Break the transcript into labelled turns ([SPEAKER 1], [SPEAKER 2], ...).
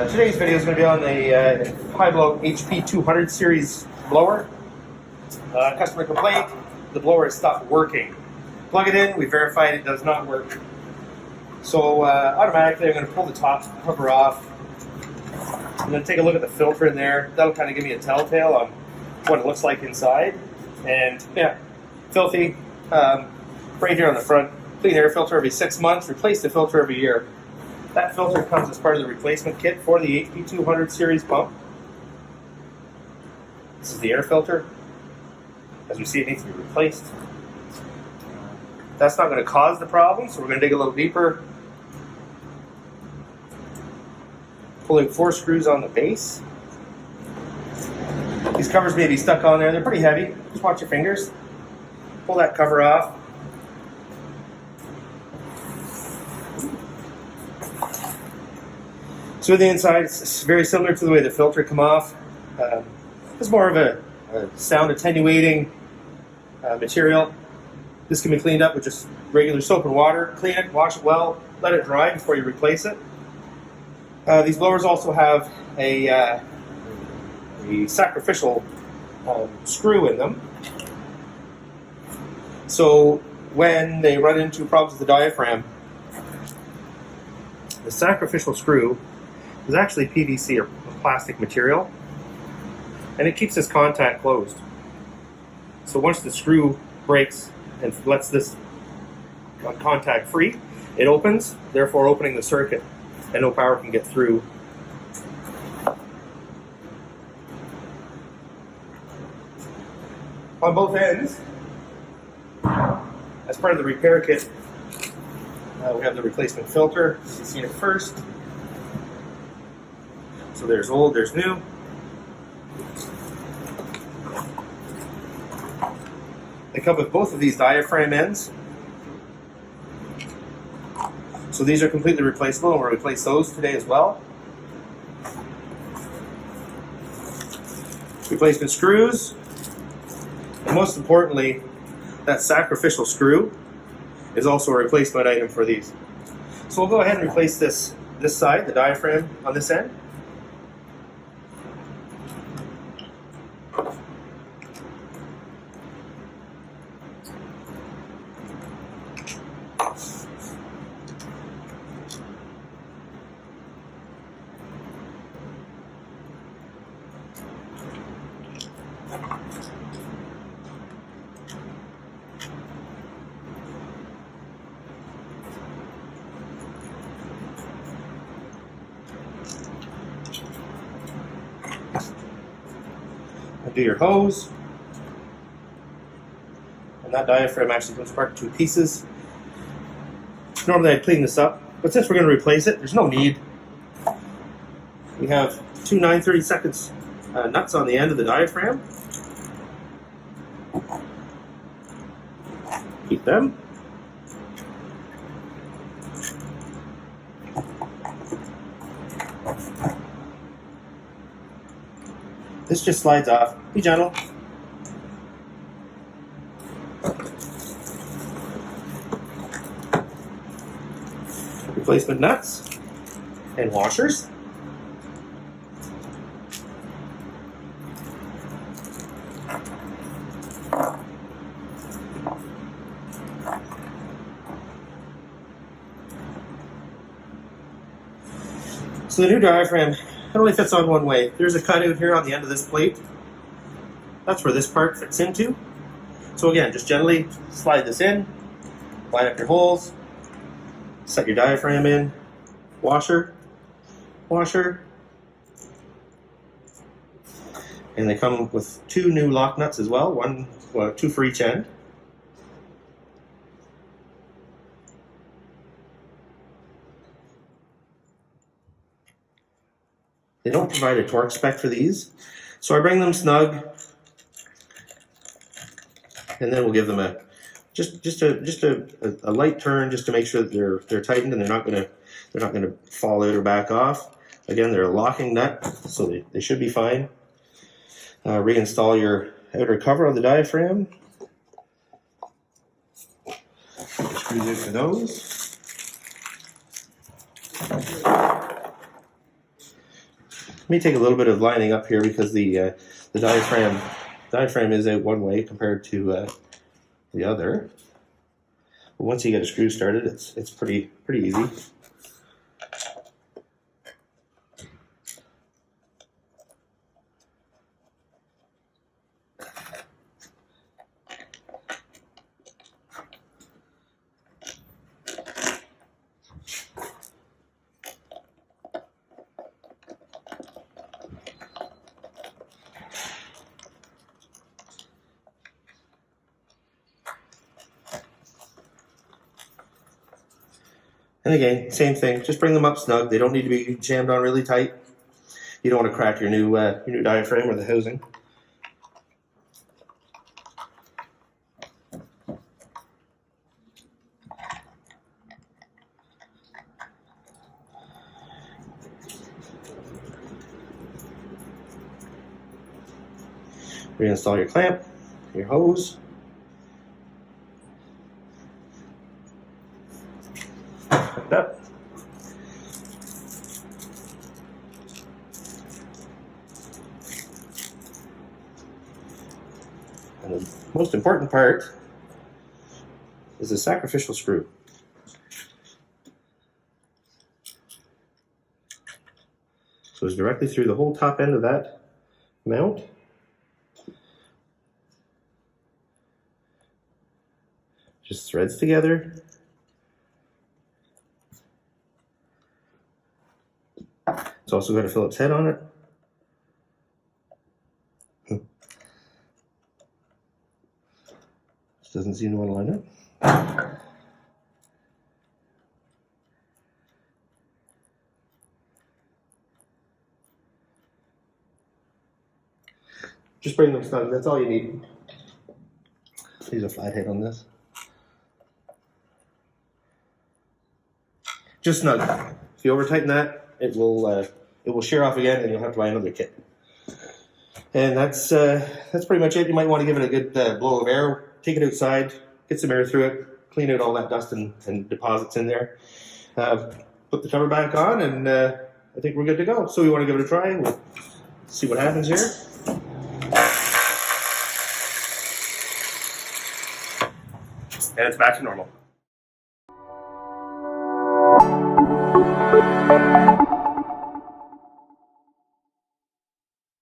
[SPEAKER 1] Today's video is going to be on the HIBLOW HP200 Series Blower. Customer complaint, the blower has stopped working. Plug it in, we verified it does not work. So automatically I'm going to pull the top cover off. I'm going to take a look at the filter in there. That'll kind of give me a telltale on what it looks like inside. And yeah, filthy. Right here on the front, clean air filter every 6 months, replace the filter every year. That filter comes as part of the replacement kit for the HP200 Series pump. This is the air filter. As we see, it needs to be replaced. That's not going to cause the problem, so we're going to dig a little deeper. Pulling 4 screws on the base. These covers may be stuck on there. They're pretty heavy. Just watch your fingers. Pull that cover off. So the inside, it's very similar to the way the filter come off. It's more of a sound attenuating material. This can be cleaned up with just regular soap and water. Clean it, wash it well, let it dry before you replace it. These blowers also have a sacrificial screw in them. So when they run into problems with the diaphragm, the sacrificial screw is actually PVC or plastic material, and it keeps this contact closed. So once the screw breaks and lets this contact free, it opens, therefore opening the circuit, and no power can get through. On both ends, as part of the repair kit, we have the replacement filter. You've seen it first. So there's old, there's new. They come with both of these diaphragm ends. So these are completely replaceable, and we'll replace those today as well. Replacement screws. And most importantly, that sacrificial screw is also a replacement item for these. So we'll go ahead and replace this side, the diaphragm on this end. Do your hose, and that diaphragm actually goes apart in 2 pieces. Normally I'd clean this up, but since we're going to replace it, there's no need. We have 2 9/32 nuts on the end of the diaphragm. Keep them. This just slides off. Be gentle. Replacement nuts and washers. So the new diaphragm, it only fits on one way. There's a cutout here on the end of this plate. That's where this part fits into. So again, just gently slide this in, line up your holes, set your diaphragm in, washer, washer. And they come with 2 new lock nuts as well, 2 for each end. They don't provide a torque spec for these, so I bring them snug, and then we'll give them just a light turn just to make sure that they're tightened and they're not gonna fall out or back off. Again, they're a locking nut, so they should be fine. Reinstall your outer cover on the diaphragm. Screws in for those. Let me take a little bit of lining up here because the diaphragm is out one way compared to the other. But once you get a screw started, it's pretty easy. And again, same thing, just bring them up snug. They don't need to be jammed on really tight. You don't want to crack your new diaphragm or the housing. Reinstall your clamp, your hose. Up. And the most important part is the sacrificial screw. So it's directly through the whole top end of that mount. Just threads together. It's also got a Phillips head on it. This doesn't seem to want to line up. Just bring them snug, that's all you need. Use a flat head on this. Just snug. If you over tighten that, it will shear off again, and you'll have to buy another kit. And that's pretty much it. You might want to give it a good blow of air. Take it outside, get some air through it, clean out all that dust and deposits in there. Put the cover back on, and I think we're good to go. So we want to give it a try. We'll see what happens here. And it's back to normal.